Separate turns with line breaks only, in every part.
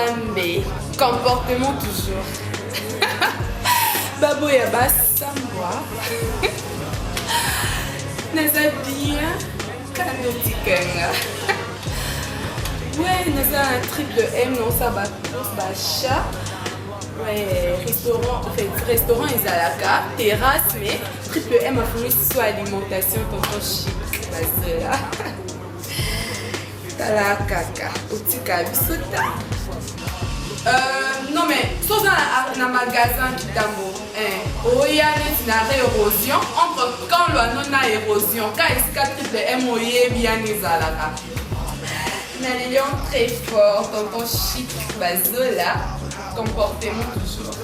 Nzambe, comportement toujours. Baboya Bassambwa. Naza bien, Kanotikanga. Ouais, Naza un triple M, non, ça va, chat. Ouais, restaurant, en fait, restaurant Izalaka, terrasse, mais triple M a fourni soit alimentation, tonton chic. Là. Tala kaka, otika bisota. Non mais, sans un magasin qui tambo, oh y a une érosion, entre quand l'on a érosion, quand est-ce que triple M ou y bien Izalaka. Nalion très fort, tonton chic, bazola, comportement toujours.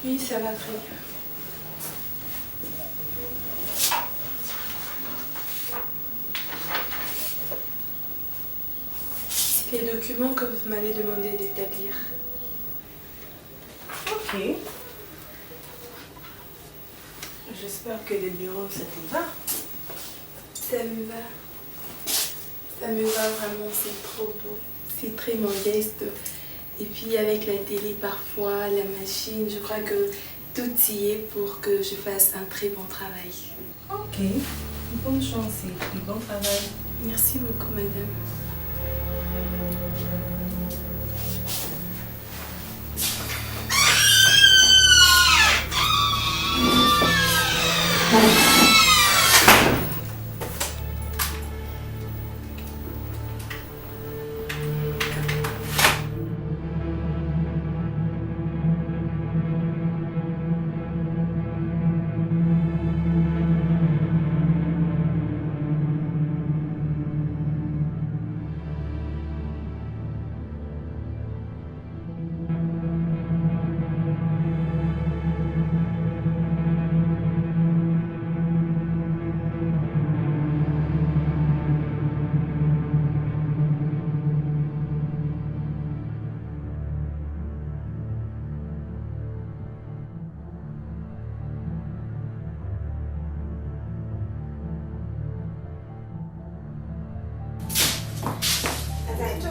Oui, ça va très bien. C'est les documents que vous m'avez demandé d'établir.
Ok. J'espère que le bureau, ça te va.
Ça me va. Ça me va vraiment, c'est trop beau. C'est très modeste. Et puis avec la télé parfois, la machine, je crois que tout y est pour que je fasse un très bon travail.
Ok. Bonne chance et bon travail.
Merci beaucoup, madame.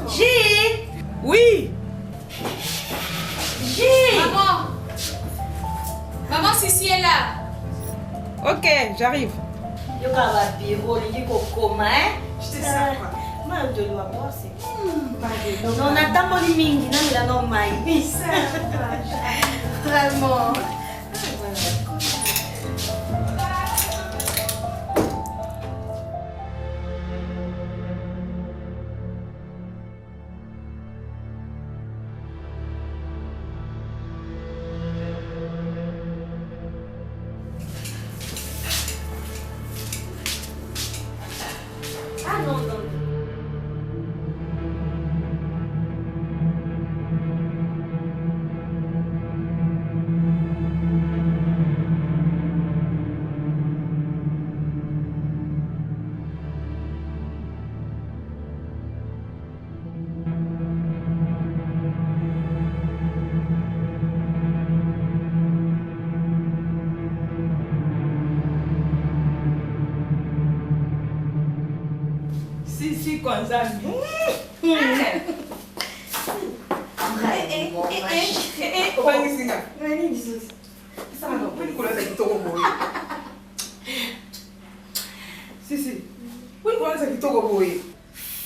J. Oui.
J. Maman, Sissi est là.
Ok, j'arrive.
Je vais
Je te sers quoi?
Moi, de l'eau à boire, c'est... Non, on attend mon liming, non, il a non maï. Vraiment. Ah non, non.
Si, Kwanzambi.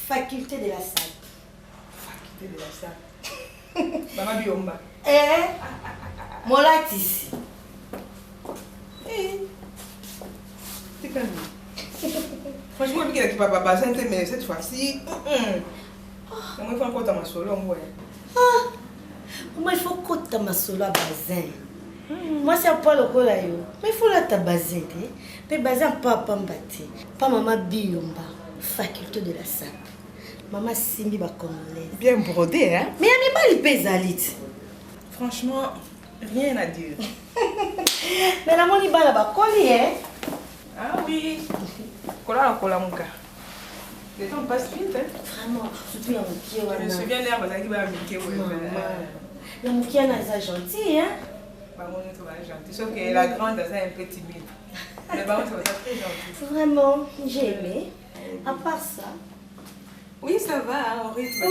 Faculté de la salle.
Faculté de la salle. Maman Biomba.
Molatis.
C'est calme. Franchement, je ne pas passer, mais cette fois-ci, il faut encore ta solo.
Comment il faut que tu aies ma solo à bazin? Moi, c'est pas le coup là. Mais il faut la tabaser. Mais baser pas pambati. Pas maman Biomba, faculté de la SAP. Maman Simbi va congolaise.
Bien brodé, hein?
Mais il pas les pézalites.
Franchement, rien à dire.
Mais la moni bala ba coller, hein?
Ah oui. Kola mon gars. Le temps passe vite, hein?
Vraiment, surtout la moukia.
Je me souviens d'ailleurs, parce qu'il va me dire.
La moukia est gentille, hein?
Sauf que la grande, elle est un peu timide. Le baron, c'est très gentil.
Vraiment, j'ai aimé. À part ça.
Oui, ça va, hein, au rythme.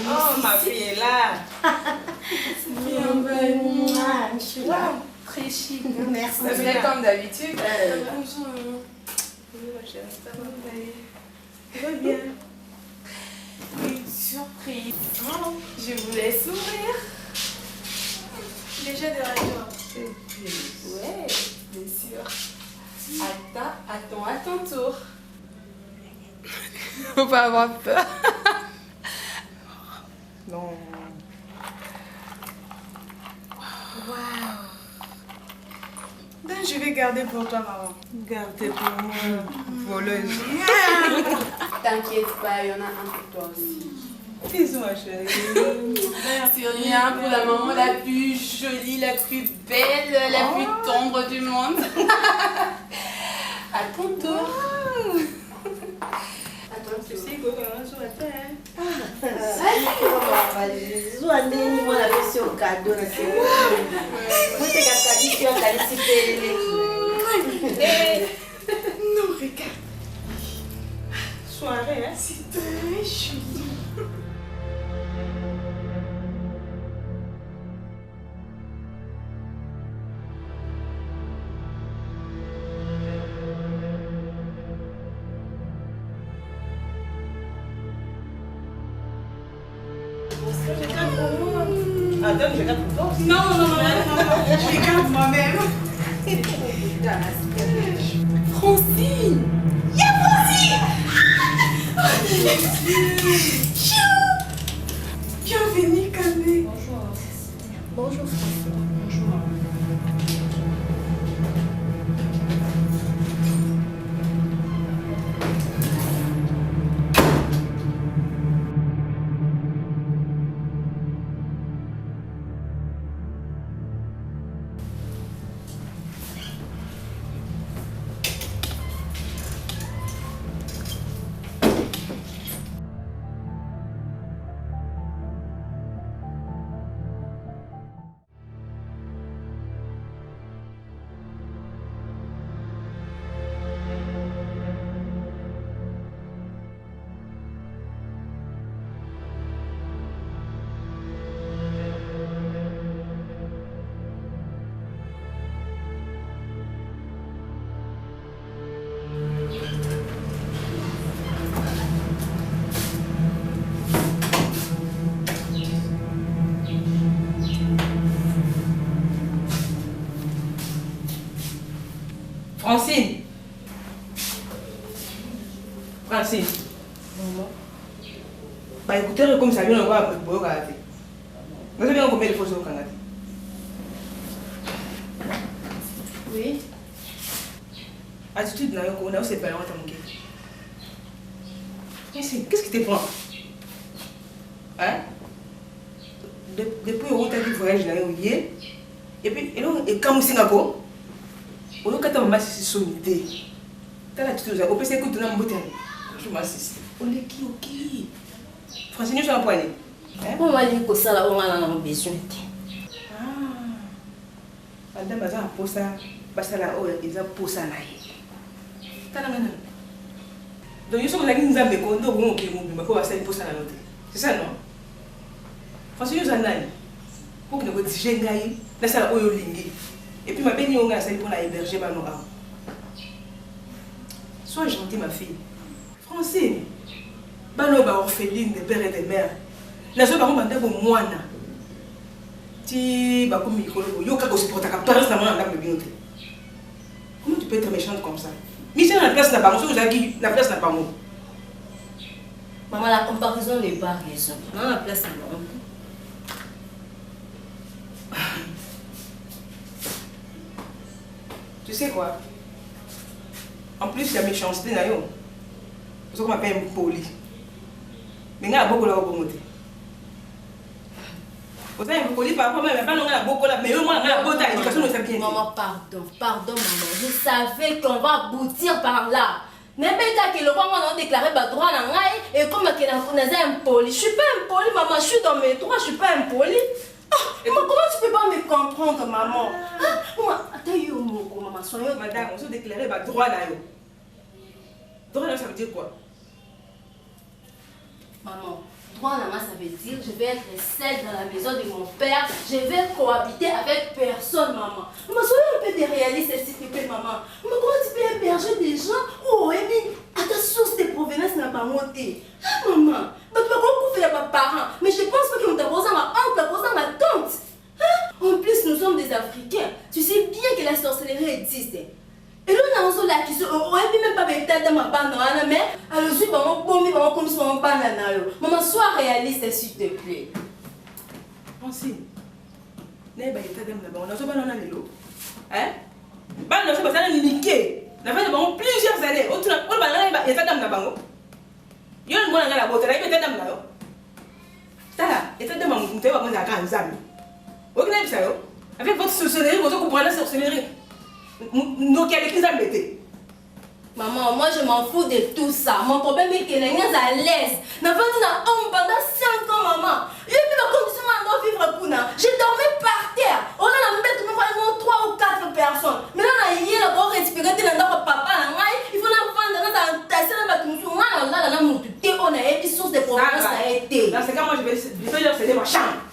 Oh, ma fille est là.
Bienvenue.
Je suis là.
Très chic.
Merci.
Ça fait comme d'habitude.
Bonjour. Bonjour, ma chérie. Ça va bien.
Une surprise. Je voulais sourire.
Déjà de radio.
Ouais, bien sûr. Attends à ton tour. Faut pas avoir peur.
Non.
Waouh.
Ben, je vais garder pour toi, maman. Gardez pour moi, voleuse.
T'inquiète pas, il y en a un pour toi aussi.
Bisous, ma chérie.
Merci rien pour la maman la plus jolie, la plus belle, la plus tendre du monde. À ton tour. Attends,
Tu sais quoi, maman, sur la terre.
Zoaneni mwana pesi au cadeau na se. Mote kakalisi yo kalisi pelele.
Non, regarde. Soirée, hein?
c'est très chou.
Attends, je regarde pour toi.
Non, je regarde moi-même. Francine! Y'a Francine! Bienvenue, Kamé.
Bonjour. Bonjour François.
Bonjour. Francine. Francine.
Maman.
Bah écoutez, comme ça, on va regarder. Vous avez bien combien de fois au Canada?
Oui.
Attitude, on a aussi pas longtemps. Qu'est-ce qui te prend? Hein? Depuis on a dit voyage là, et puis, et quand on s'est encore, on a quand même si son idée. T'as l'attitude, on peut s'écouter dans mon bouteille. Je m'assiste. On est qui? Francine, je suis en poignée.
On m'a dit que ça là, on a besoin.
Ah, madame, elle a posé ça, parce qu'elle a posé ça là. Donc, je suis là, nous avons des comptes, nous avons fait ça là. C'est ça, non? Francine, je suis là. Pour que nous disions que nous avons fait et puis, ma belle, nous avons fait pour l'héberger. Sois gentille, ma fille. Francine, nous avons orpheline des pères et des mères. Nous avons demandé à moi. Si comment tu peux être méchante comme ça? Michel, la place n'a pas la place n'a pas mot.
Maman, la comparaison n'est pas raison. Non, la place n'est pas.
sais quoi? En plus, il y a méchanceté, nayo. Parce qu'on m'appelle poli. Mais il y a beaucoup de choses. Vous avez poli par rapport à moi, mais pas beaucoup là. Mais au moins, il y a beaucoup d'éducation, nous sommes bien.
Maman, pardon, maman. Je savais qu'on va aboutir par là. N'importe qui le roi m'a déclaré droit dans l'ail et comme il a impoli. Je suis pas impoli, maman. Je suis dans mes droits, je suis pas impoli. Comment tu peux pas me comprendre, maman? Attends, maman, soyez.
Madame, on se déclaré droit là. Droit là, ça veut dire quoi?
Maman, droit là, ça veut dire je vais être seule dans la maison de mon père. Je vais cohabiter avec personne, maman. Maman, soyez un peu réaliste, s'il te plaît, maman. Maman, comment tu peux héberger des gens? Oh, et puis, à ta source de provenance n'a pas monté. Maman, tu vas beaucoup faire mes parents. Mais je pense pas qu'on t'a posé ma oncle, posé ma tante. En plus, nous sommes des Africains. Tu sais bien que la sorcellerie existe. Et là, on a aussi la question, on n'a même pas peut-être dans ma bande, mais alors, je suis vraiment comme si on parle. Maman, sois réaliste, s'il te plaît.
Pensez. N'est pas état d'âme là-bas, on a pas dans les lots. Hein? Bah, on a fait ça, on a niqué. On a fait plusieurs années. On a fait état d'âme là-bas. Il y a un bon à la beauté, il y a état d'âme là. Ça là, état d'âme, on ne peut pas prendre la grande zame. Vous connaissez ça? Avec votre sorcellerie, vous comprenez la sorcellerie. Nous qui allons les embêter.
Maman, moi je m'en fous de tout ça. Mon problème est que les gens à l'aise. N'a pas dit pendant 5 ans, maman. Il y a plus de conditions à vivre pour nous. J'ai dormi par terre. On a la bête, nous voyons 3 ou 4 personnes. Mais là, on a hier là pour respirer dans papa. Il faut la vendre dans ta salle de bateau. On a été source de problèmes.
Dans ce cas, moi je vais leur céder ma chambre.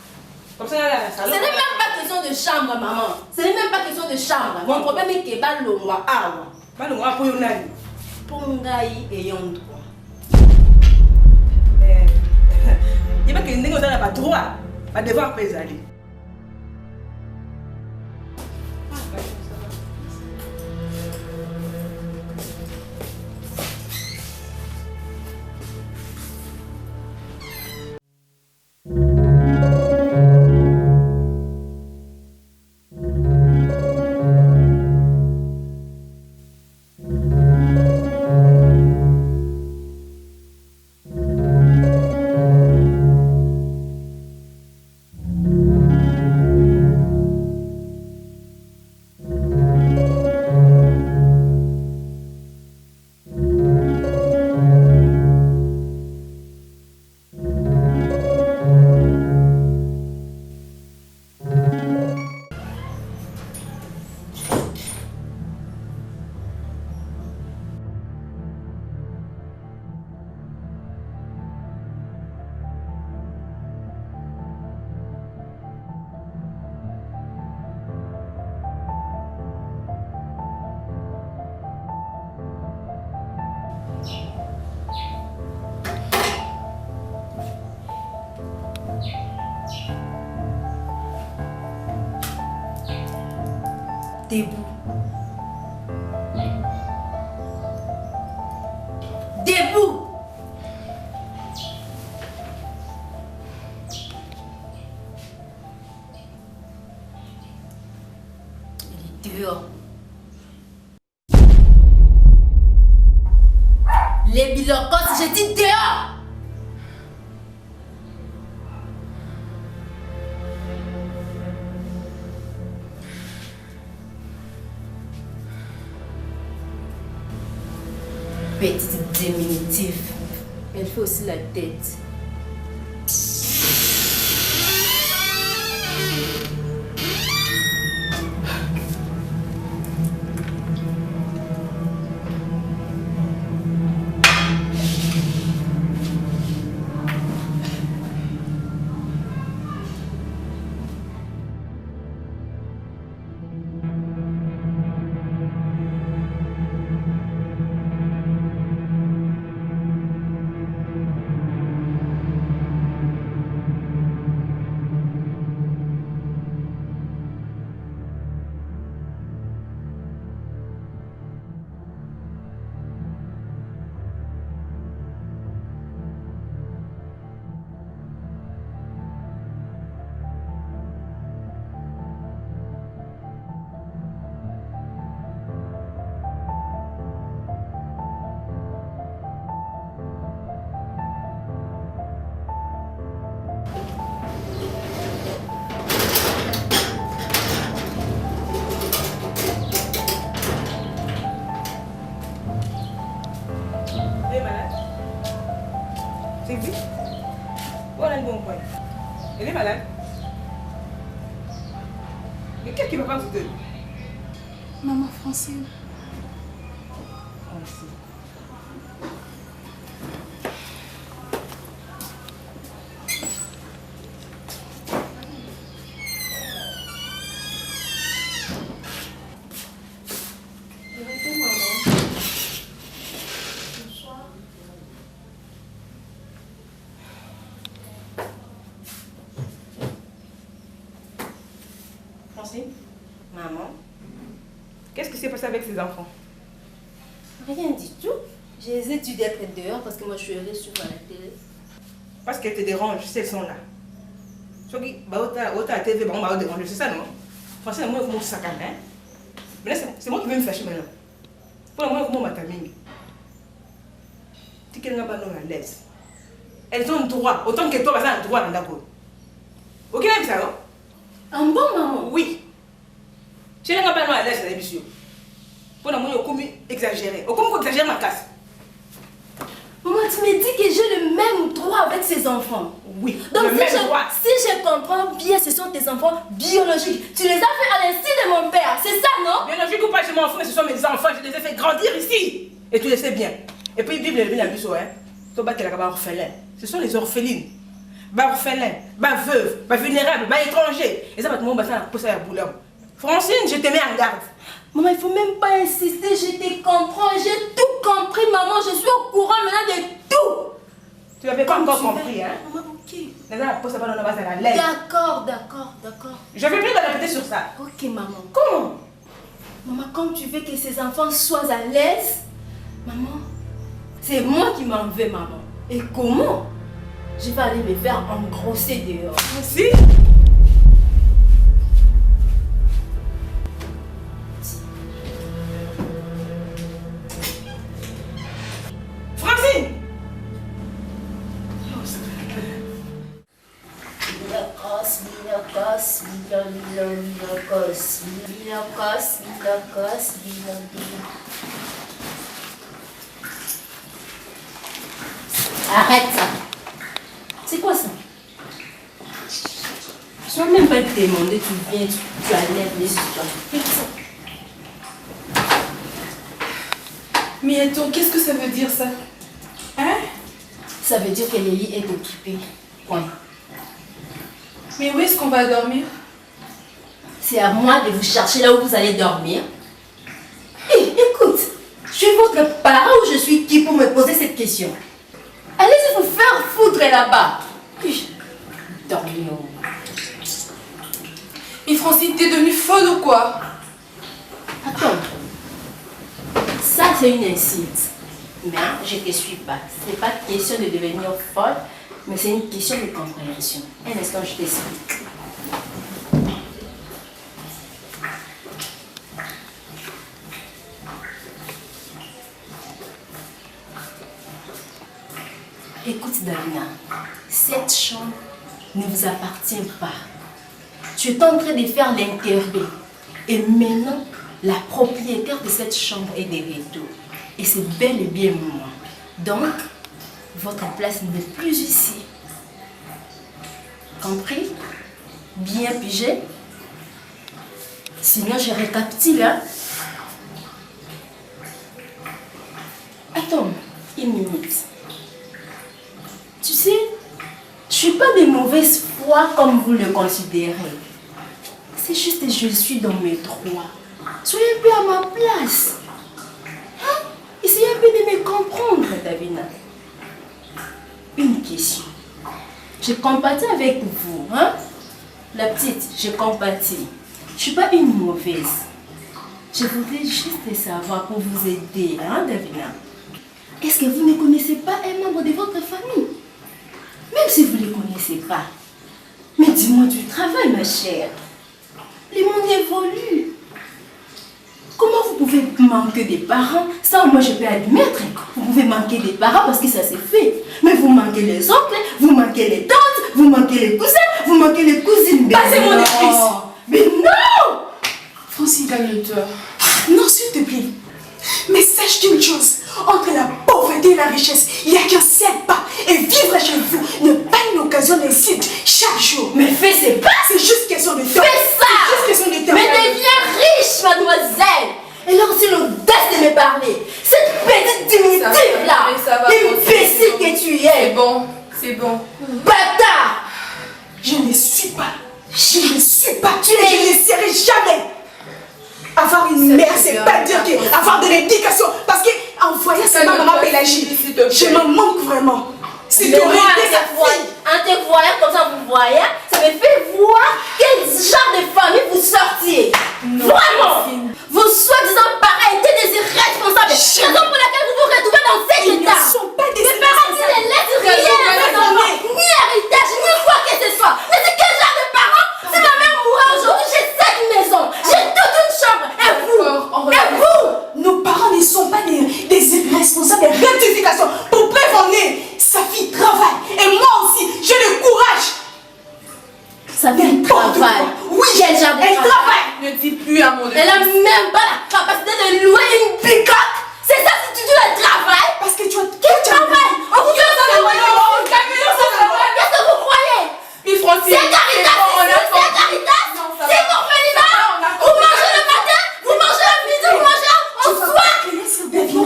Comme ça, là,
ce n'est même pas question de chambre, maman. Ce n'est même pas question de chambre. Mon problème est que Balongwa Awa.
Balongwa pour Yonali.
Pour Ngaï ayant droit.
Il n'y a pas que nous n'avons pas droit. Pas devoir peser.
Debout. Debout. Il est dehors. Les bilocos, j'ai dit dehors. Petite diminutive. Elle fait aussi la tête.
vu? Voilà le bon point. Elle est malade. Mais qu'est-ce qui va pas vous donner?
Maman Francine.
Francine. Maman, qu'est-ce qui s'est passé avec ces enfants?
Rien du tout. J'ai hésité d'être dehors parce que moi je suis allée sur la télé.
Parce qu'elles te dérangent, si elles sont là. Ce qui la TV, on va déranger, c'est ça non? Franchement, moi, je suis saccade. Mais là, c'est moi qui vais me fâcher maintenant. Pour moi, comment ma famille? Tu qu'elles n'ont pas à l'aise. Elles ont le droit, autant que toi, elles ont le droit d'accord. Ok, là, ça va?
Un bon maman?
Oui. Je n'ai pas à l'aise, c'est monsieur. Pour moi, je suis exagéré. Comment exagérer ma casse?
Maman, tu me dis que j'ai le même droit avec ces enfants.
Oui,
donc
le même droit.
Si je comprends bien, ce sont tes enfants biologiques. Tu les as fait à l'instinct de mon père, c'est ça, non?
Biologique ou pas, je m'en fous, mais ce sont mes enfants. Je les ai fait grandir ici. Et tu le sais bien. Et puis, ils vivent les la bureau, hein. Tu vas battre les orphelins. Ce sont les orphelines. Bah orphelins, bah veuves, bah vulnérables, bah étrangers. Et ça va te montrer ça pour ça à boulot. Francine, je te mets en garde.
Maman, il ne faut même pas insister, je te comprends, j'ai tout compris, maman, je suis au courant maintenant de tout.
Tu n'avais pas encore compris, hein?
Maman, ok.
D'accord. Je ne vais plus me répéter sur ça.
Ok, maman.
Comment?
Maman, comme tu veux que ces enfants soient à l'aise, maman, c'est moi qui m'en vais, maman. Et comment? Je vais aller me faire engrosser dehors.
Si? Francine!
Arrête ça. C'est quoi ça? Je ne vais même pas te demander, tu viens, tu enlèves les histoires. Fais ça.
Mais attends, qu'est-ce que ça veut dire ça? Hein?
Ça veut dire que le lit est occupé. Point.
Mais où est-ce qu'on va dormir?
C'est à moi de vous chercher là où vous allez dormir. Hé, écoute, je suis votre parent ou je suis qui pour me poser cette question? Allez-y vous faire foutre là-bas. Dormir.
Mais Francine, t'es devenue folle ou quoi?
Attends. Ça, c'est une insulte. Mais je ne te suis pas. Ce n'est pas question de devenir folle, mais c'est une question de compréhension. Un instant, je t'explique. Écoute, Davina, cette chambre ne vous appartient pas. Tu es en train de faire l'interview. Et maintenant, la propriétaire de cette chambre est de retour. Et c'est bel et bien moi. Donc, votre place n'est plus ici. Compris? Bien pigé? Sinon, je récapitule. Hein? Attends, une minute. Tu sais, je ne suis pas de mauvaise foi comme vous le considérez. C'est juste que je suis dans mes droits. Soyez un peu à ma place. Hein? Essayez un peu de me comprendre, Davina. Une question. Je compatis avec vous. Hein? La petite, je compatis. Je ne suis pas une mauvaise. Je voudrais juste savoir pour vous aider, hein, Davina. Est-ce que vous ne connaissez pas un membre de votre famille? Même si vous ne les connaissez pas. Mais dis-moi du travail, ma chère. Les mondes évoluent. Comment vous pouvez manquer des parents? Ça, moi, je peux admettre. Vous pouvez manquer des parents parce que ça s'est fait. Mais vous manquez les oncles, vous manquez les tantes, vous manquez les cousins, vous manquez les cousines. Passez-moi des fils. Mais non!
Francine, calme-toi.
Non, s'il te plaît.
Mais sache une chose, entre la pauvreté et la richesse, il n'y a qu'un seul pas. Et vivre chez vous n'est pas une occasion d'incite chaque jour.
Mais fais ses pas.
C'est juste question de temps.
Fais ça.
C'est juste question de temps.
Mais deviens riche, mademoiselle. Elle a aussi l'audace de me parler. Cette petite diminutive-là. Imbécile que tu es.
C'est bon.
Bâtard.
Je ne suis pas. Je ne suis pas. Je ne serai jamais. Avoir une mère, c'est pas dire avoir de l'éducation. Parce qu'en voyant sa maman Pélagie, je m'en manque vraiment. Si tu aurais été sa fille.
En te voyant comme ça, vous voyez, ça me fait voir quel genre de famille vous sortiez. Vraiment. Vos soi-disant parents étaient des irresponsables. Raison pour laquelle vous vous retrouvez dans cet état.
Ils ne sont pas des
Mes parents qui ne laissent rien à mes enfants, ni héritage, ni quoi que ce soit. Mais c'est quel genre de parents? Si ma mère mourait aujourd'hui, j'ai 7 maisons, j'ai toute une chambre. Et vous?
Nos parents ne sont pas des responsables de rectification. Pour prévenir, sa fille travaille. Et moi aussi, j'ai le courage.
Sa fille travaille.
Oui,
quel genre de travail?
Ne dis plus à mon
Elle a même pas la capacité de louer une pick-up. C'est ça si tu dis le travail?
Parce que tu as
Quel travail? On vous fait ça. Qu'est-ce que vous croyez?
Mais Francine,
C'est Caritas. C'est Caritas. C'est mon féminin. Vous mangez le matin, vous mangez le midi, vous mangez au soir.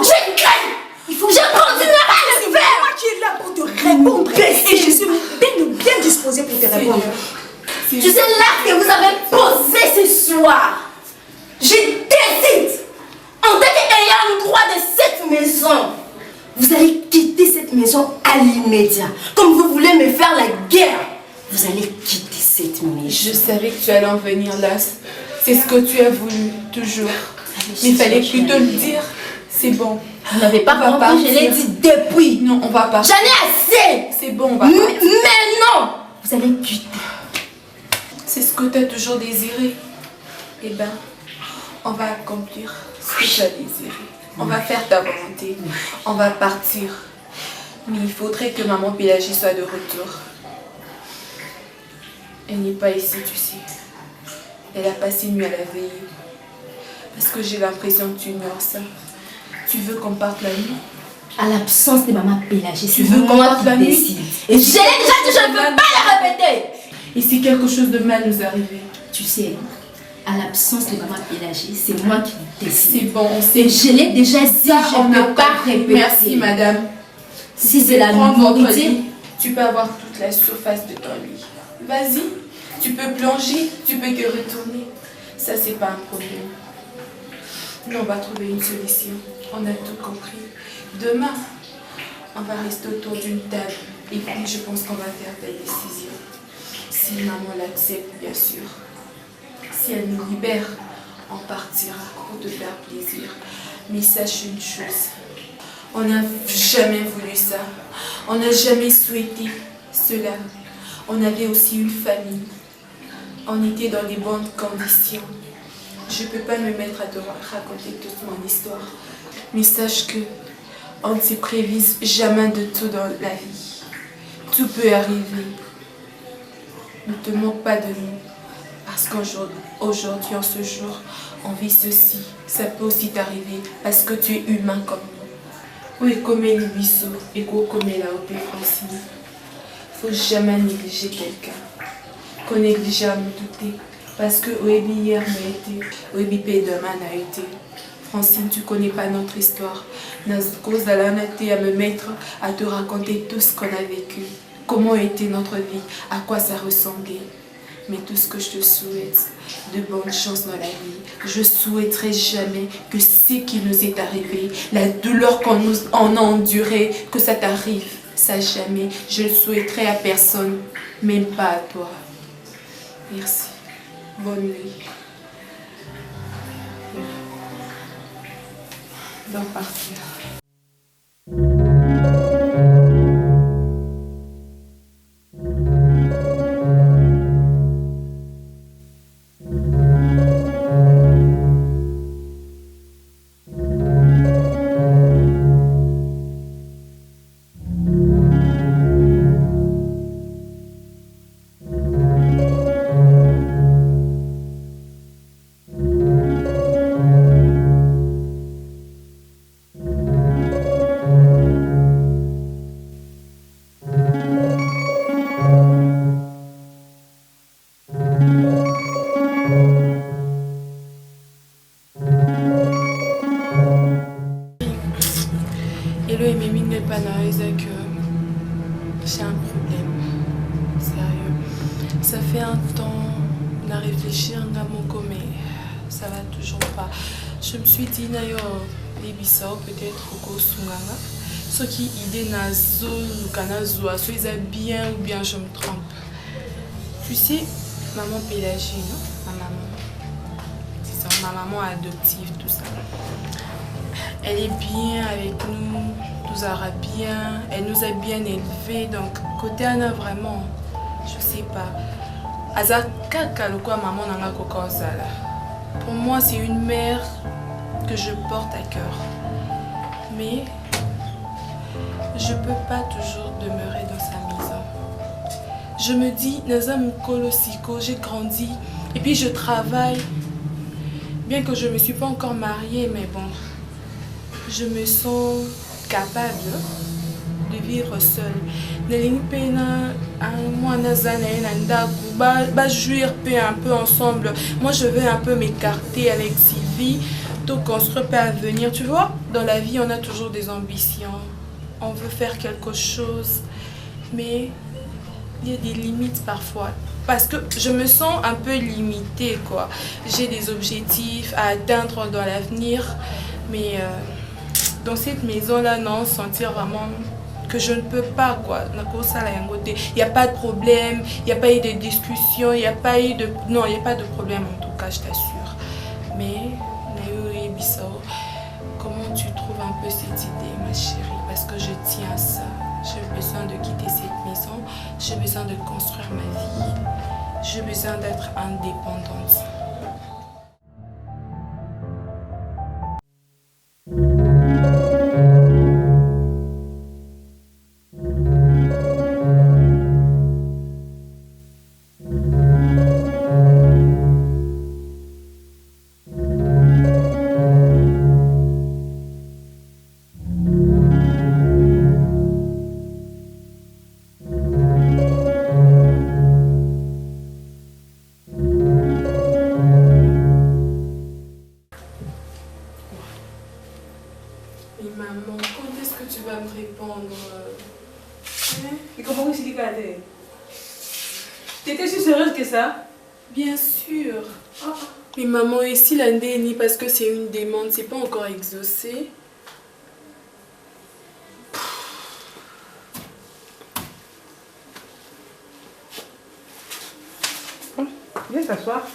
Je crains. Je continuerai à le faire.
C'est moi qui est là pour te répondre. Et je suis bien disposée pour te répondre.
Tu sais l'acte que vous avez posé ce soir. Je décide, en tant qu'ayant droit de cette maison, vous allez quitter cette maison à l'immédiat. Comme vous voulez me faire la guerre, vous allez quitter cette maison.
Je savais que tu allais en venir là. C'est ce que tu as voulu, toujours. Mais il fallait plutôt le dire. C'est bon.
Vous n'avez pas compris, je l'ai dit depuis.
Non, on va pas.
J'en ai assez.
C'est bon, on va
Mais
pas.
non, vous allez quitter.
C'est ce que tu as toujours désiré. Eh ben, on va accomplir ce que tu as désiré. On va faire ta volonté. On va partir. Mais il faudrait que maman Pélagie soit de retour. Elle n'est pas ici, tu sais. Elle a passé une nuit à la veille. Parce que j'ai l'impression que tu ignores ça. Tu veux qu'on parte la nuit?
À l'absence de maman Pélagie,
Tu veux qu'on parte la nuit?
décide. Et je l'ai déjà dit, je ne veux pas le répéter.
Et si quelque chose de mal nous arrivait?
Tu sais, à l'absence de maman Pélagie, c'est moi qui décide.
C'est bon, on
Et
sait.
je l'ai déjà dit,
Ça,
je
on
ne
a
peux pas
compris.
répéter.
Merci, madame.
Si c'est la
Prends votre
nourriture,
lit. Tu peux avoir toute la surface de ton lit. Vas-y. Tu peux plonger, tu peux te retourner. Ça, c'est pas un problème. Nous, on va trouver une solution. On a tout compris. Demain, on va rester autour d'une table. Et puis, je pense qu'on va faire des décisions. Si maman l'accepte, bien sûr. Si elle nous libère, on partira pour te faire plaisir. Mais sache une chose. On n'a jamais voulu ça. On n'a jamais souhaité cela. On avait aussi une famille. On était dans des bonnes conditions. Je ne peux pas me mettre à te raconter toute mon histoire. Mais sache que on ne se prévise jamais de tout dans la vie. Tout peut arriver. Ne te moque pas de nous. Parce qu'aujourd'hui, en ce jour, on vit ceci. Ça peut aussi t'arriver parce que tu es humain comme nous. Oui, comme les buisseaux et comme la haute Francine. Il ne faut jamais négliger quelqu'un. Qu'on néglige à me douter. Parce que Oebi hier m'a été, Oebi demain n'a été. Francine, tu ne connais pas notre histoire. Notre cause à me mettre à te raconter tout ce qu'on a vécu. Comment était notre vie, à quoi ça ressemblait. Mais tout ce que je te souhaite, de bonnes chances dans la vie. Je souhaiterais jamais que ce qui nous est arrivé, la douleur qu'on a endurée, que ça t'arrive. Ça jamais. Je le souhaiterais à personne, même pas à toi. Merci. Bonne nuit. Donc partir. Lelo et Mimi n'est pas que j'ai un problème. Sérieux. Ça fait un temps de réfléchir à mon commun. Ça va toujours pas. Je me suis dit, nayo, les bissau peut-être au Sunganga. Ce qui idée nazo ou kanazoa, soit ils bien ou bien je me trompe. Tu sais, maman Pélagie, non? Ma maman. C'est ça, ma maman adoptive, tout ça. Elle est bien avec nous, nous aura bien, elle nous a bien élevés, donc côté Anna vraiment, je sais pas. Azaka le quoi maman nanga kokozala. Pour moi c'est une mère que je porte à cœur. Mais je peux pas toujours demeurer dans sa maison. Je me dis, Nazam Kolosiko, j'ai grandi et puis je travaille. Bien que je me suis pas encore mariée, mais bon. Je me sens capable de vivre seule. Jouir un peu ensemble. Moi, je vais un peu m'écarter avec Sylvie, tout construire pour l'avenir. Tu vois, dans la vie, on a toujours des ambitions. On veut faire quelque chose, mais il y a des limites parfois. Parce que je me sens un peu limitée, quoi. J'ai des objectifs à atteindre dans l'avenir, mais dans cette maison-là, non, sentir vraiment que je ne peux pas, quoi. Il n'y a pas de problème, il n'y a pas eu de discussion, il n'y a pas eu de... Non, il n'y a pas de problème, en tout cas, je t'assure. Mais, comment tu trouves un peu cette idée, ma chérie? Parce que je tiens à ça. J'ai besoin de quitter cette maison, j'ai besoin de construire ma vie, j'ai besoin d'être indépendante.
T'étais si sérieuse que ça?
Bien sûr. Mais maman, ici l'andéni parce que c'est une demande, c'est pas encore exaucé.
Viens t'asseoir.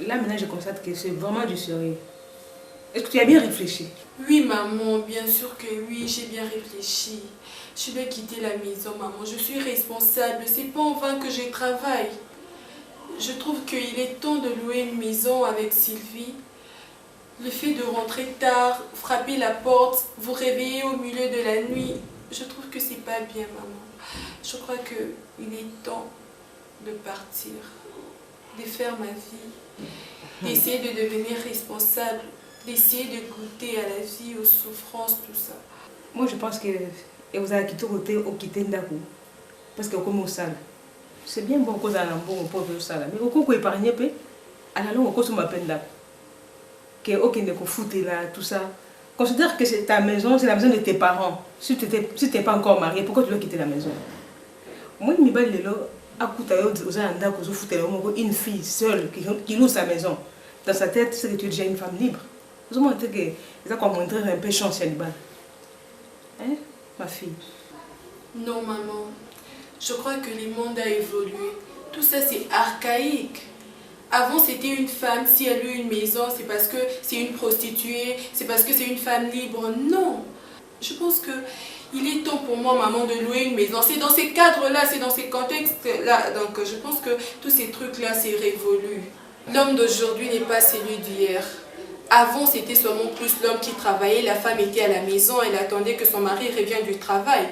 Là maintenant je constate que c'est vraiment du sérieux. Est-ce que tu as bien réfléchi?
Oui maman, bien sûr que oui, j'ai bien réfléchi. Je vais quitter la maison maman, je suis responsable, c'est pas en vain que je travaille. Je trouve qu'il est temps de louer une maison avec Sylvie. Le fait de rentrer tard, frapper la porte, vous réveiller au milieu de la nuit, je trouve que c'est pas bien maman. Je crois qu'il est temps de partir, de faire ma vie, d'essayer de devenir responsable, d'essayer de goûter à la vie, aux souffrances, tout ça.
Moi je pense que vous avez quitté Ndako parce que comme au sale. C'est bien bon qu'on a un bon pauvre sale, mais on peut épargner peu. À la longue on consomme à peine là. Que aucun ne fout là, tout ça. Considère que c'est ta maison, c'est la maison de tes parents. Si tu n'es pas encore marié, pourquoi tu dois quitter la maison? Moi je me bats une fille seule qui loue sa maison. Dans sa tête, c'est que tu es déjà une femme libre. Vous avez montré que ça montrer un peu chance célibat. Hein, ma fille?
Non, maman. Je crois que le monde a évolué. Tout ça, c'est archaïque. Avant, c'était une femme, si elle a eu une maison, c'est parce que c'est une prostituée, c'est parce que c'est une femme libre. Non. Je pense que il est temps pour moi, maman, de louer une maison. C'est dans ces cadres-là, c'est dans ces contextes-là. Donc, je pense que tous ces trucs-là, c'est révolu. L'homme d'aujourd'hui n'est pas celui d'hier. Avant, c'était seulement plus l'homme qui travaillait, la femme était à la maison, elle attendait que son mari revienne du travail.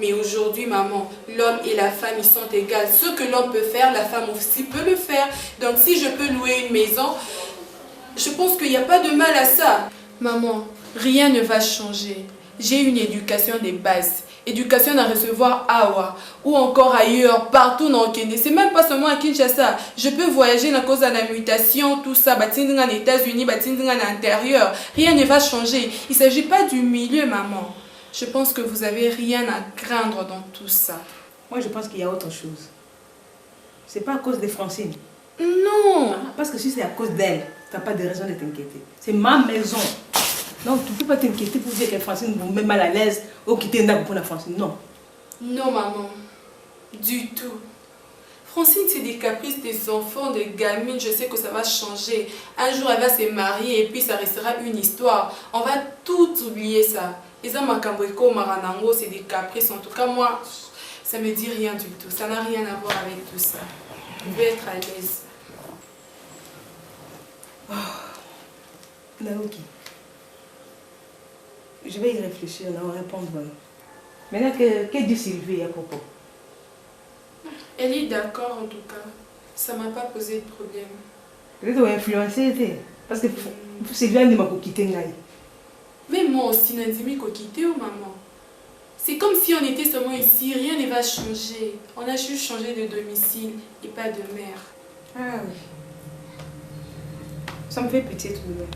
Mais aujourd'hui, maman, l'homme et la femme, ils sont égaux. Ce que l'homme peut faire, la femme aussi peut le faire. Donc, si je peux louer une maison, je pense qu'il n'y a pas de mal à ça. Maman, rien ne va changer. J'ai une éducation de base. éducation à recevoir Awa ou encore ailleurs, partout dans le Kenya. C'est même pas seulement à Kinshasa. Je peux voyager à cause de la mutation, tout ça, en États-Unis, à l'intérieur. Rien ne va changer. Il ne s'agit pas du milieu, maman. Je pense que vous n'avez rien à craindre dans tout ça.
Moi, je pense qu'il y a autre chose. C'est pas à cause de Francine.
Non.
Parce que si c'est à cause d'elle, tu n'as pas de raison de t'inquiéter. C'est ma maison. Donc, tu ne peux pas t'inquiéter pour dire que Francine vous met mal à l'aise ou quitter Ndaku pour la Francine. Non.
Non, maman. Du tout. Francine, c'est des caprices des enfants, des gamines. Je sais que ça va changer. Un jour, elle va se marier et puis ça restera une histoire. On va tout oublier ça. Les hommes Maranango, c'est des caprices. En tout cas, moi, ça me dit rien du tout. Ça n'a rien à voir avec tout ça. Je vais être à l'aise.
Naoki, je vais y réfléchir, on va répondre. Maintenant, que dit Sylvie à propos?
Elle est d'accord en tout cas. Ça ne m'a pas posé de problème.
Elle doit influencer, parce que Sylvie ne m'a pas quitté.
Mais moi aussi, Nandimi m'a quitté, maman. C'est comme si on était seulement ici, rien ne va changer. On a juste changé de domicile et pas de mère.
Ah oui. Ça me fait pitié tout de même.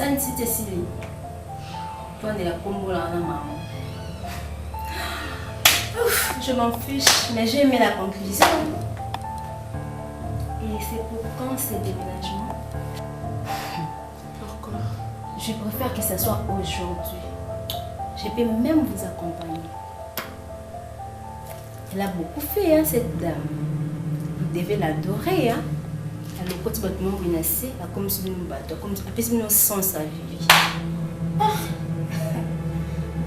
Sani Cité Sylvie. Toi, on est la combo là, maman. Je m'en fiche, mais j'ai aimé la conclusion. Et c'est pour quand ce déménagement?
Pourquoi?
Je préfère que ce soit aujourd'hui. Je peux même vous accompagner. Elle a beaucoup fait, hein, cette dame. Vous devez l'adorer, hein. Alors, quand tu vas te menacé, comme si nous battons, comme si nous sans sa vie. En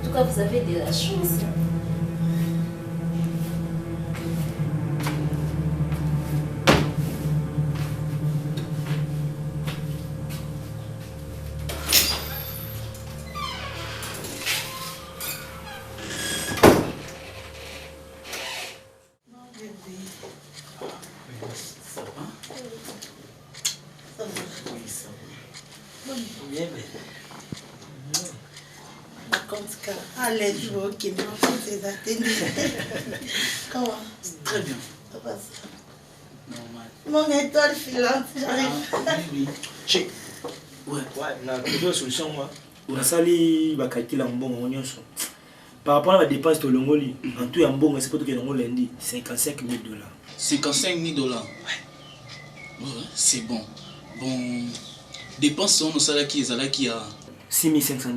tout cas, vous avez de la chance.
Allez, je vois qu'il m'a fait des attentions. Comment?
Très bien.
Ça passe.
Normal.
Mon étoile filante, j'arrive.
Oui. Che. Ouais.
Ouais, na trouvé solution moi. On a sali ba qualité la mbongo nyonso. Par rapport à la dépense de l'ongoli, en tout en mbongo c'est pas tout que l'ongoli lundi, $55 000.
$55 000. Ouais. Ouais, c'est bon. Bon. Dépense on sala qui est qui a
$6 500.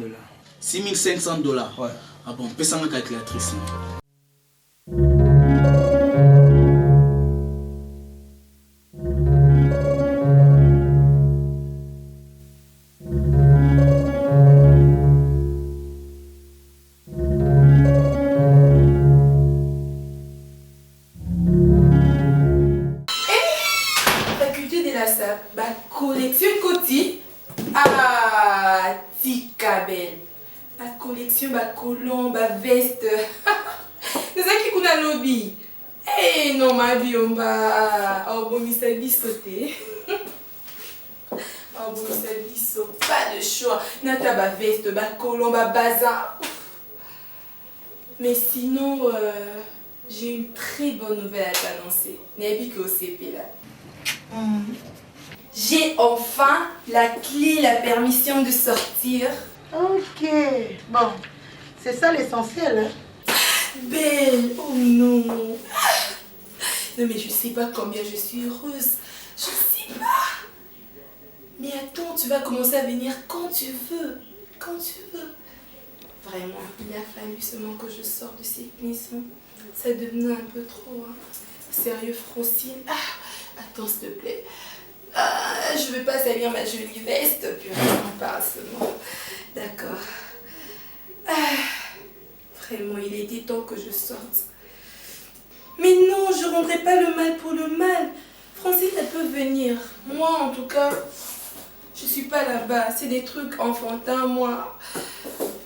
$6 500.
Ouais.
Ah bon, paie ça ma calculatrice.
Faculté de la SAP, bah, collection Coty. Ah, tika belle. La collection, bah, colon, bah, veste. C'est ça qui a lobby. Eh non, ma vie, on va. Oh, bon, ça sauter. Oh, bon, ça pas de choix. Nata, bah, veste, bah, colon, bah, bazar. Mais sinon, j'ai une très bonne nouvelle à t'annoncer. N'est-ce pas au CP là? J'ai enfin la clé, la permission de sortir.
Ok, bon, c'est ça l'essentiel. Hein?
Belle, oh non. Non mais je sais pas combien je suis heureuse. Je sais pas. Mais attends, tu vas commencer à venir quand tu veux. Quand tu veux. Vraiment, il a fallu seulement que je sorte de cette maison. Ça devenait un peu trop. Hein. Sérieux, Francine. Ah, attends, s'il te plaît.
Je vais pas salir ma jolie veste, puis on parle seulement. D'accord. Vraiment, il était temps que je sorte. Mais non, je ne rendrai pas le mal pour le mal. Francine, elle peut venir. Moi, en tout cas, je suis pas là-bas. C'est des trucs enfantins, moi.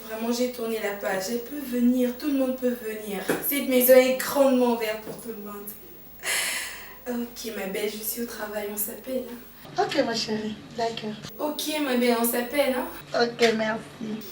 Vraiment, j'ai tourné la page. Elle peut venir, tout le monde peut venir. Cette maison est grandement ouverte pour tout le monde. Ok, ma belle, je suis au travail, on s'appelle. Hein.
Ok, ma chérie, d'accord.
Ok, ma belle, on s'appelle. Hein.
Ok, merci.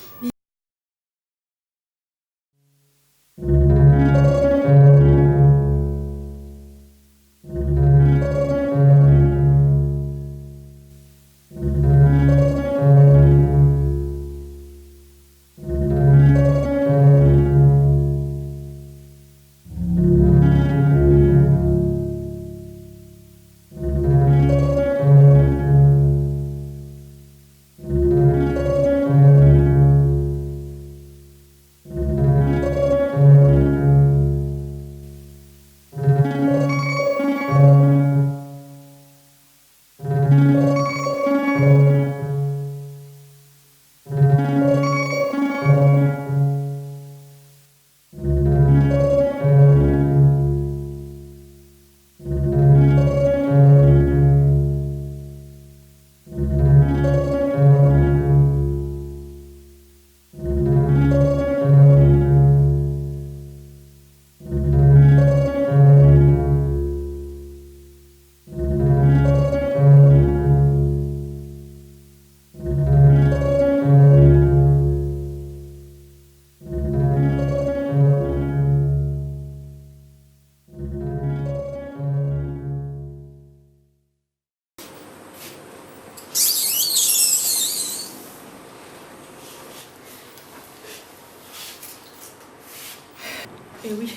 Et oui,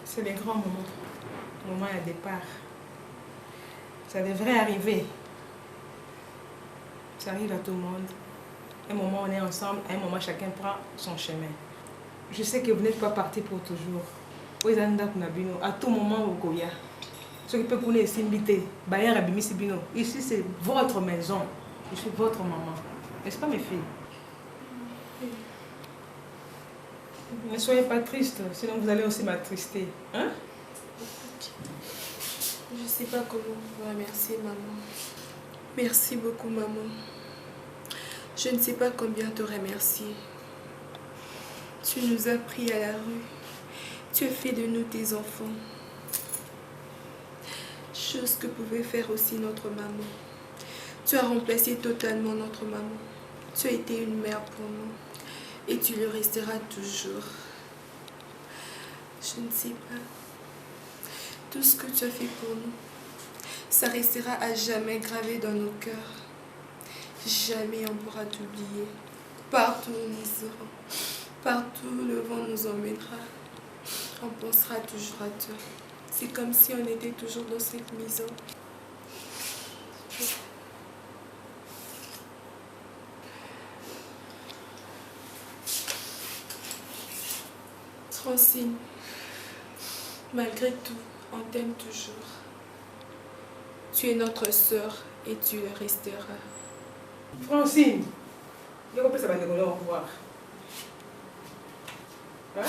c'est le grand moment. Le moment à départ. Ça devrait arriver. Ça arrive à tout le monde. Un moment on est ensemble, à un moment chacun prend son chemin. Je sais que vous n'êtes pas partis pour toujours. À tout moment, vous pouvez. Ce qui peut vous laisser inviter, ici c'est votre maison. Je suis votre maman. N'est-ce pas mes filles? Ne soyez pas triste, sinon vous allez aussi m'attrister. Hein?
Je ne sais pas comment vous remercier, maman. Merci beaucoup, maman. Je ne sais pas combien te remercier. Tu nous as pris à la rue. Tu as fait de nous tes enfants. Chose que pouvait faire aussi notre maman. Tu as remplacé totalement notre maman. Tu as été une mère pour nous. Et tu le resteras toujours. Je ne sais pas. Tout ce que tu as fait pour nous, ça restera à jamais gravé dans nos cœurs. Jamais on pourra t'oublier. Partout où nous serons, partout où le vent nous emmènera, on pensera toujours à toi. C'est comme si on était toujours dans cette maison. Francine, malgré tout, on t'aime toujours. Tu es notre sœur et tu le resteras.
Francine, je peux savoir au revoir. Hein?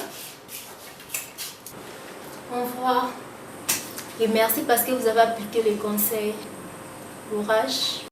Au revoir. Et merci parce que vous avez appliqué les conseils. Courage.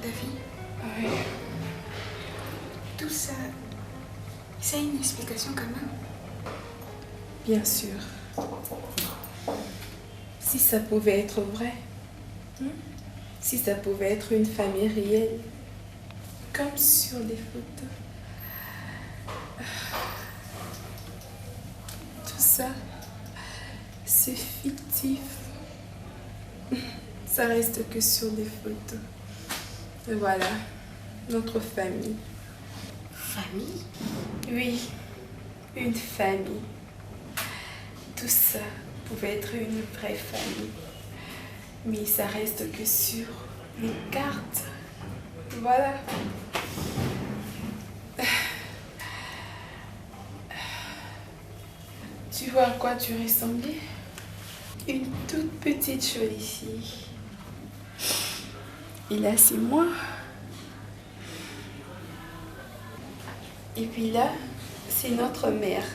ta vie.
Oui.
Tout ça, ça a une explication quand même.
Bien sûr. Si ça pouvait être vrai, si ça pouvait être une famille réelle, comme sur les photos. Tout ça, c'est fictif. Ça reste que sur des photos. Et voilà, notre famille.
Famille?
Oui, une famille. Tout ça pouvait être une vraie famille. Mais ça reste que sur les cartes. Voilà. Tu vois à quoi tu ressemblais? Une toute petite jolie fille. Et là, c'est moi. Et puis là, c'est notre mère.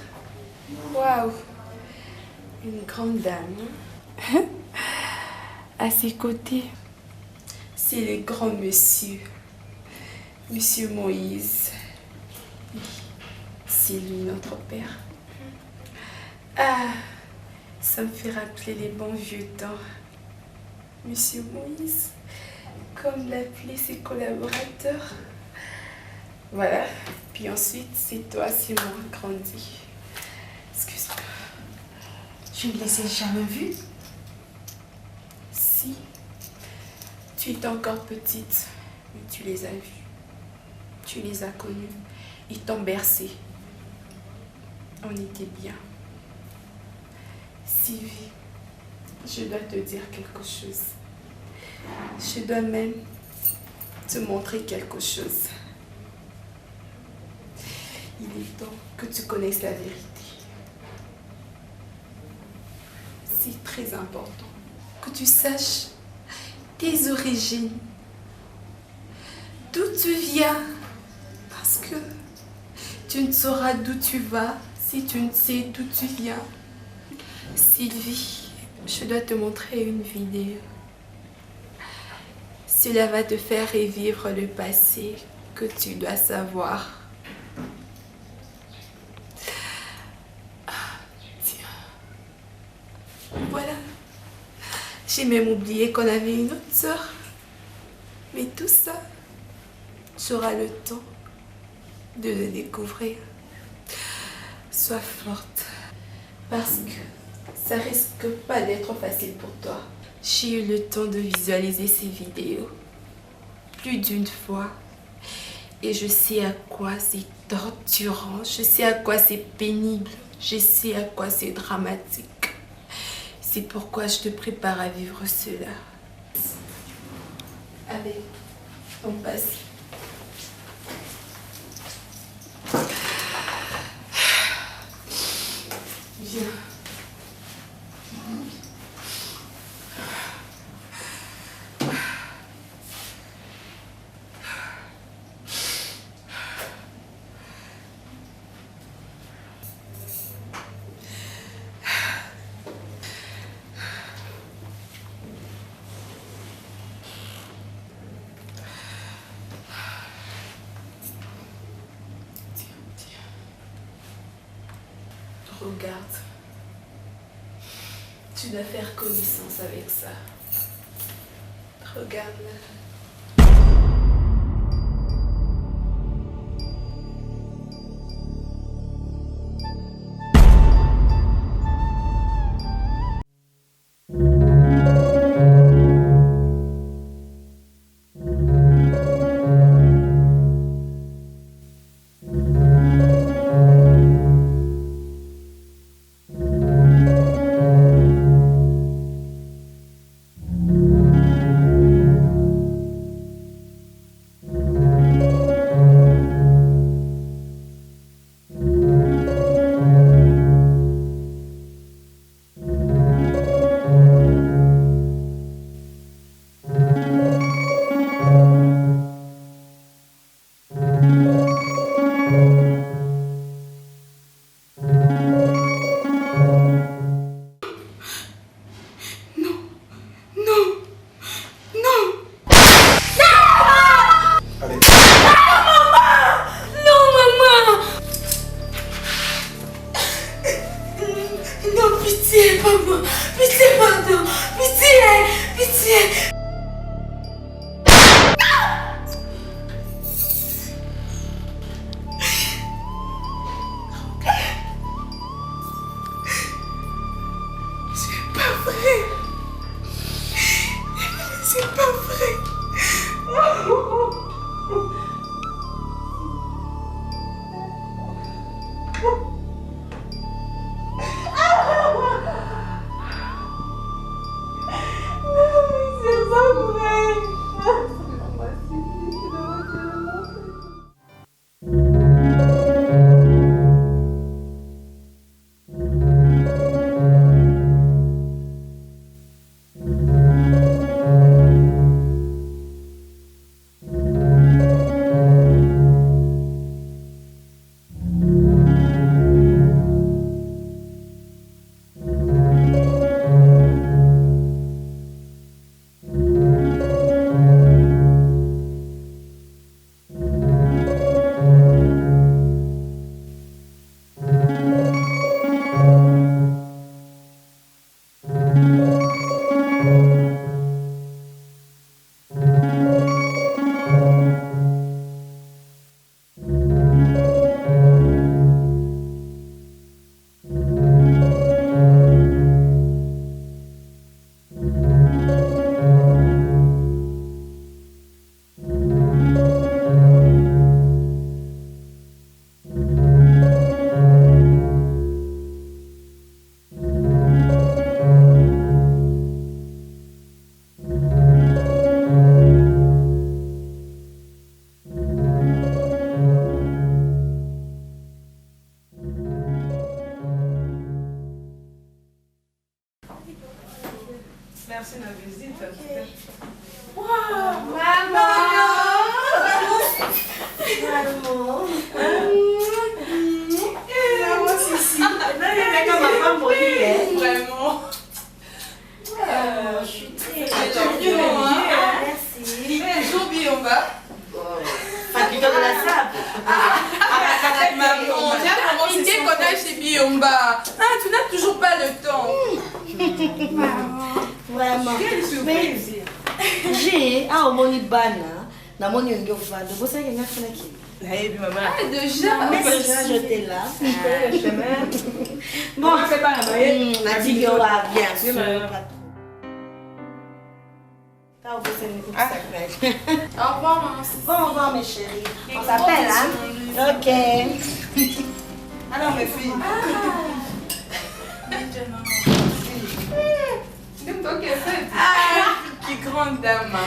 Waouh! Une grande dame. À ses côtés, c'est le grand monsieur. Monsieur Moïse. Oui, c'est lui notre père. Ah, ça me fait rappeler les bons vieux temps. Monsieur Moïse, comme l'appelaient ses collaborateurs. Voilà. Puis ensuite, c'est toi, c'est moi, grandi. Excuse-moi.
Je ne les ai jamais vus.
Si. Tu étais encore petite, mais tu les as vus. Tu les as connus. Ils t'ont bercé. On était bien. Sylvie, je dois te dire quelque chose. Je dois même te montrer quelque chose. Il est temps que tu connaisses la vérité. C'est très important que tu saches tes origines, d'où tu viens, parce que tu ne sauras d'où tu vas si tu ne sais d'où tu viens. Sylvie, je dois te montrer une vidéo. Cela va te faire revivre le passé que tu dois savoir. Voilà. J'ai même oublié qu'on avait une autre sœur. Mais tout ça, tu auras le temps de le découvrir. Sois forte. Parce que ça risque pas d'être facile pour toi. J'ai eu le temps de visualiser ces vidéos plus d'une fois. Et je sais à quoi c'est torturant. Je sais à quoi c'est pénible. Je sais à quoi c'est dramatique. C'est pourquoi je te prépare à vivre cela. Allez, on passe. Viens. Regarde. Tu dois faire connaissance avec ça. Regarde-la.
Non, pitié, maman. Pitié, pardon. Pitié, pitié. C'est pas vrai. C'est pas vrai.
Merci de la visite.
Wow, maman. Maman, Sissi.
Vraiment.
Je suis très
Merci. Bonjour Biomba.
Faculté de la sable.
Maman, j'ai commencé qu'on a chez Biomba. Ah, tu n'as toujours pas le temps.
Vraiment. Mais j'ai au moni bana na moni onge ofanda. Vous savez qu'il y a un qui.
Ah, déjà.
Mais déjà j'étais là.
Bon, c'est pas la moyenne.
La tigre va bien sûr. Au
revoir, maman.
Bon, au revoir, mes chéris. On s'appelle, hein? Ok.
Alors, mes filles.
Qui grande dame.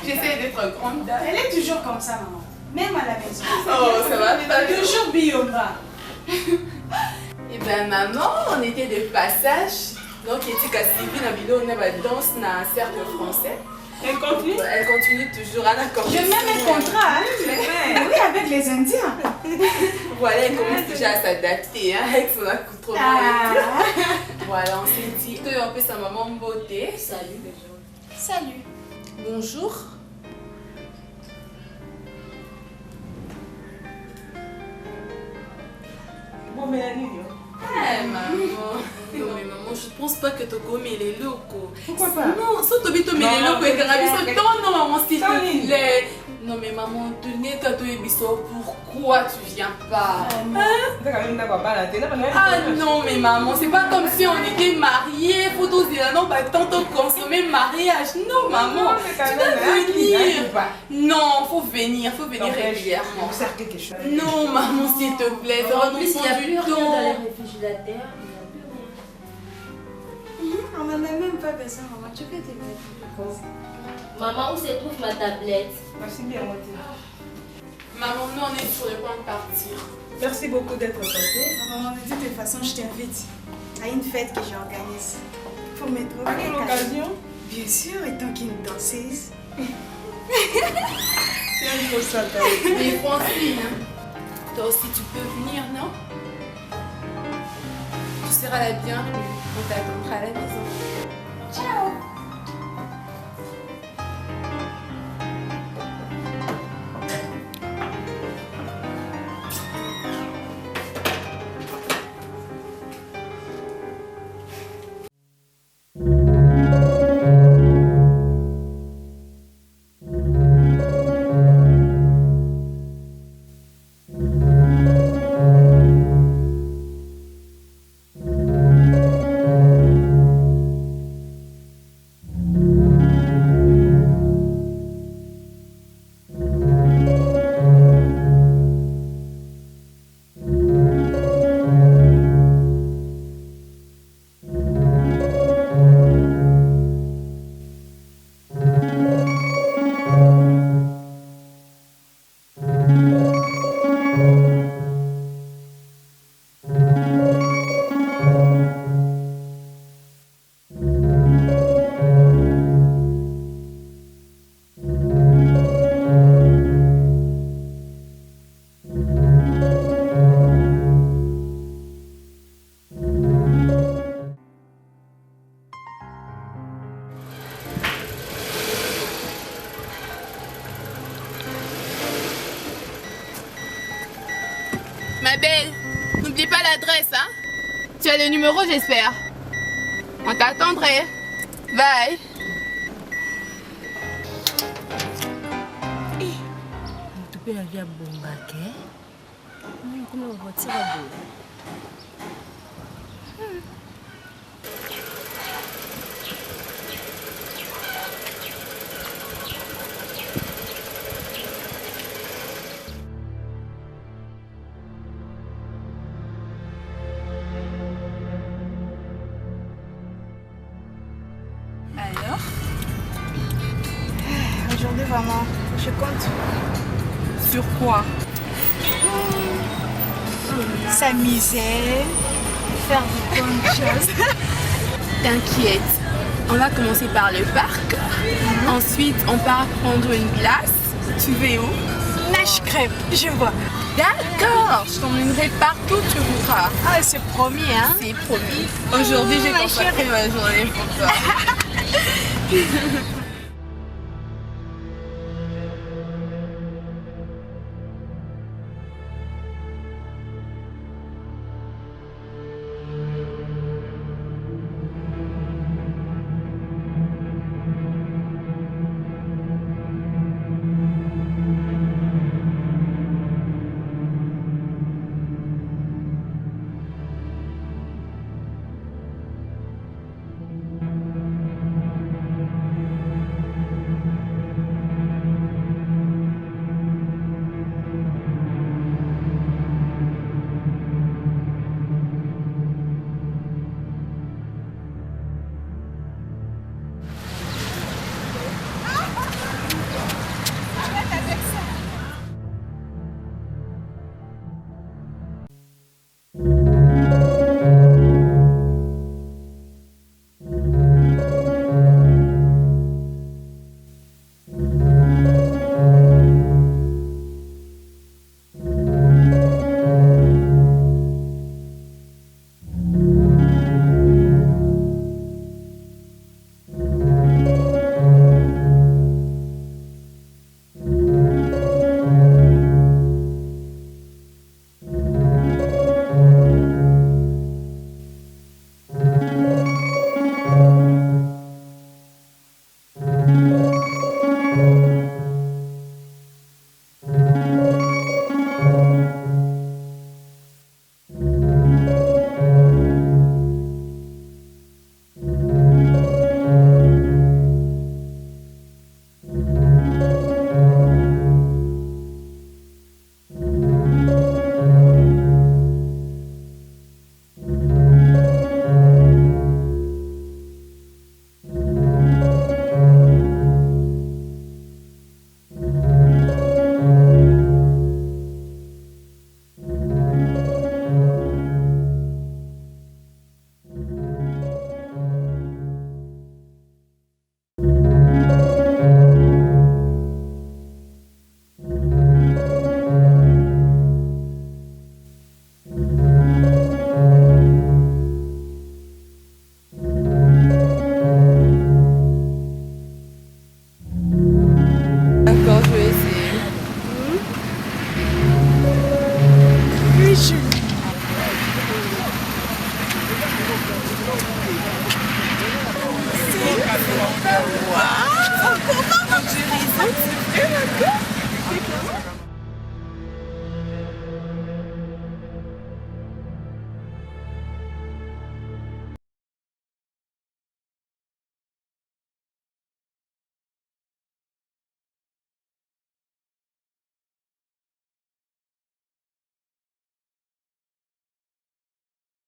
J'essaie d'être grande dame.
Elle est toujours comme ça, maman. Même à la maison.
Oh, ça va pas.
Toujours Biomba.
Eh ben, maman, on était de passage. Donc, il était cassé. Dans la vidéo, on a danse dans un cercle français.
Elle continue.
Elle continue toujours à la
J'ai même un contrat, hein? Oui, avec les Indiens.
Voilà, elle commence déjà à s'adapter hein, avec son accoutrement. Voilà, on s'est dit qu'on peut sa maman beauté.
Salut, déjà.
Salut.
Bonjour.
Bon, Mélanie,
maman. Non, mais maman, je pense pas que tu connais les locaux.
Pourquoi pas?
Non, si tu connais les locaux, et que non, maman, s'il te plaît. Non, mais maman, tu n'es qu'à pourquoi tu viens pas? Ah non, mais maman, c'est pas comme si on était mariés. Faut tous dire non, bah tantôt consommer mariage. Non, maman, tu dois venir. Non, faut venir régulièrement. Non, maman, s'il te plaît, ça va nous prendre du temps.
Dans les réfrigérateurs.
On n'en a même pas besoin, maman. Tu peux te mettre.
Maman, où se trouve ma tablette?
Merci bien, moi.
Maman, nous on est sur le point de partir.
Merci beaucoup d'être passé.
Maman, de toute façon, je t'invite à une fête que j'organise. Pour me trouver.
À quelle occasion?
Bien sûr, étant qu'une danseuse.
C'est un gros sata.
Mais Francine, toi aussi tu peux venir, non? Tu seras la bienvenue. On t'attendra à la maison.
Ciao.
Ma belle, n'oublie pas l'adresse, hein? Tu as le numéro, j'espère. On t'attendrait. Bye.
Tu peux la vie à Bongake. Comment on va tirer à bout?
Alors aujourd'hui, vraiment, je compte.
Sur quoi?
S'amuser, faire de bonnes choses.
T'inquiète. On va commencer par le parc. Ensuite, on part prendre une glace. Tu veux où?
Nage crème, je vois.
D'accord, je t'emmènerai partout où tu voudras.
Ah, c'est promis, hein?
C'est promis. Aujourd'hui, j'ai
Ma
consacré ma journée pour toi.